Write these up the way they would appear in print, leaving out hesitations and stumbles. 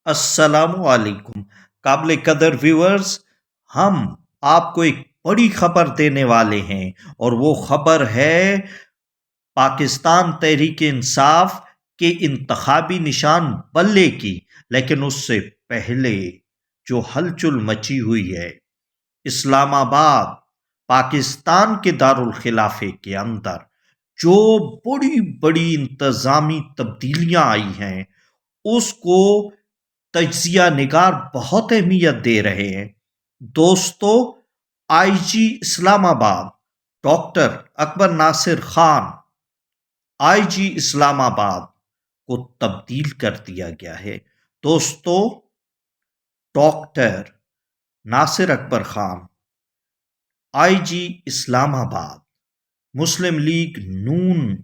अस्सलाम वालेकुम। काबिल कदर व्यूअर्स, हम आपको एक बड़ी खबर देने वाले हैं और वो खबर है पाकिस्तान तहरीक इंसाफ के इंतखाबी निशान बल्ले की। लेकिन उससे पहले जो हलचल मची हुई है इस्लामाबाद पाकिस्तान के दारुल खिलाफे के अंदर, जो बड़ी बड़ी इंतजामी तब्दीलियां आई हैं उसको तजिया निगार बहुत अहमियत दे रहे हैं। दोस्तों, IG Islamabad doctor Akbar Nasir Khan, IG Islamabad को तब्दील कर दिया गया है। दोस्तों, डॉक्टर नासिर अकबर खान आईजी इस्लामाबाद मुस्लिम लीग नून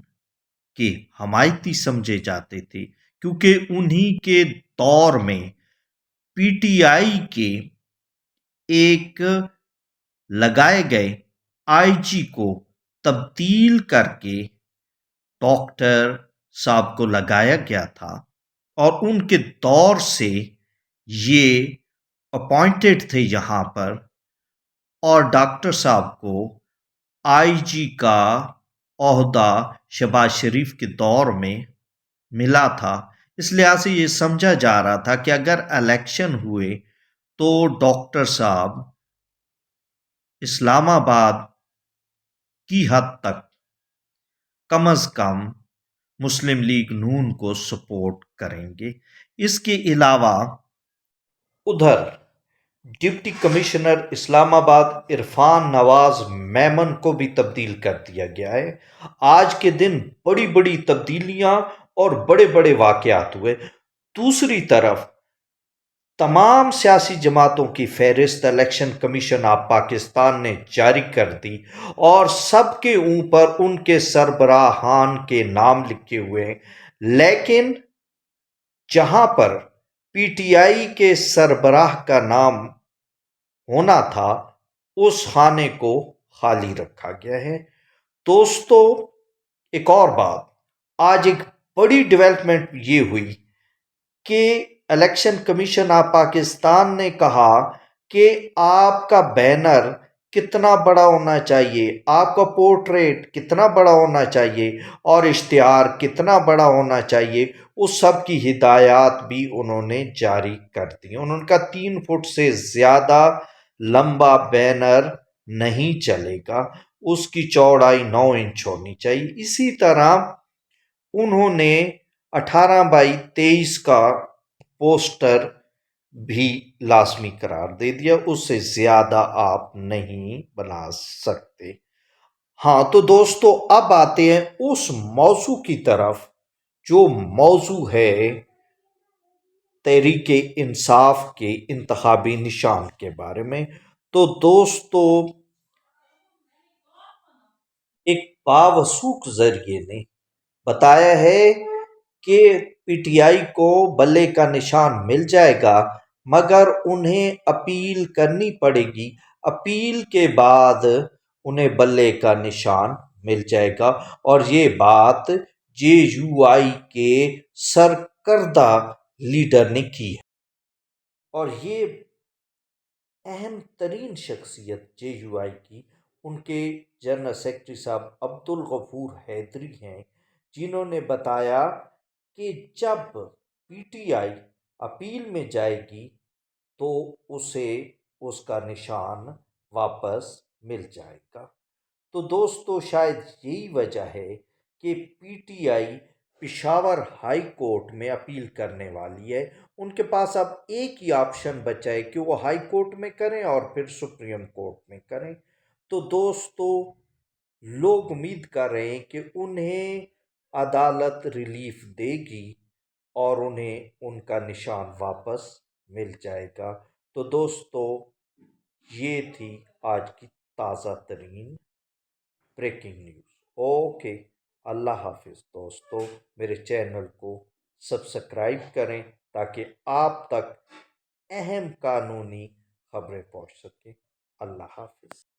के हमायती समझे जाते थे, क्योंकि उन्हीं के दौर में पीटीआई के एक लगाए गए आईजी को तब्दील करके डॉक्टर साहब को लगाया गया था और उनके दौर से ये अपॉइंटेड थे यहाँ पर, और डॉक्टर साहब को आईजी का ओहदा शहबाज शरीफ के दौर में मिला था। इस लिहाज से ये समझा जा रहा था कि अगर इलेक्शन हुए तो डॉक्टर साहब इस्लामाबाद की हद तक कम अज कम मुस्लिम लीग नून को सपोर्ट करेंगे। इसके अलावा उधर डिप्टी कमिश्नर इस्लामाबाद इरफान नवाज मेमन को भी तब्दील कर दिया गया है। आज के दिन बड़ी बड़ी तब्दीलियां और बड़े बड़े वाकयात हुए। दूसरी तरफ तमाम सियासी जमातों की फहरिस्त इलेक्शन कमीशन ऑफ पाकिस्तान ने जारी कर दी और सबके ऊपर उनके सरबराहान के नाम लिखे हुए हैं। लेकिन जहां पर पीटीआई के सरबराह का नाम होना था, उस खाने को खाली रखा गया है। दोस्तों, एक और बात, आज एक बड़ी डेवलपमेंट ये हुई कि इलेक्शन कमीशन ऑफ पाकिस्तान ने कहा कि आपका बैनर कितना बड़ा होना चाहिए, आपका पोर्ट्रेट कितना बड़ा होना चाहिए और इश्तिहार कितना बड़ा होना चाहिए, उस सब की हिदायत भी उन्होंने जारी कर दी। उन्होंने कहा 3 फुट से ज़्यादा लंबा बैनर नहीं चलेगा, उसकी चौड़ाई 9 इंच होनी चाहिए। इसी तरह उन्होंने 18 बाई 23 का पोस्टर भी लाजमी करार दे दिया, उससे ज्यादा आप नहीं बना सकते। हाँ तो दोस्तों, अब आते हैं उस मौजू की तरफ जो मौजू है तहरीके इंसाफ के इंतखाबी निशान के बारे में। तो दोस्तों, एक बावसूख जरिए ने बताया है कि पीटीआई को बल्ले का निशान मिल जाएगा, मगर उन्हें अपील करनी पड़ेगी। अपील के बाद उन्हें बल्ले का निशान मिल जाएगा। और ये बात जेयूआई के सरकर्दा लीडर ने की है। और ये अहम तरीन शख्सियत जेयूआई की उनके जनरल सेक्रेटरी साहब अब्दुल गफूर हैदरी हैं, जिन्होंने बताया कि जब पीटीआई अपील में जाएगी तो उसे उसका निशान वापस मिल जाएगा। तो दोस्तों, शायद यही वजह है कि पीटीआई पिशावर हाई कोर्ट में अपील करने वाली है। उनके पास अब एक ही ऑप्शन बचा है कि वो हाई कोर्ट में करें और फिर सुप्रीम कोर्ट में करें। तो दोस्तों, लोग उम्मीद कर रहे हैं कि उन्हें अदालत रिलीफ देगी और उन्हें उनका निशान वापस मिल जाएगा। तो दोस्तों, ये थी आज की ताज़ा तरीन ब्रेकिंग न्यूज़। ओके, अल्लाह हाफिज़। दोस्तों, मेरे चैनल को सब्सक्राइब करें ताकि आप तक अहम कानूनी खबरें पहुंच सकें। अल्लाह हाफिज़।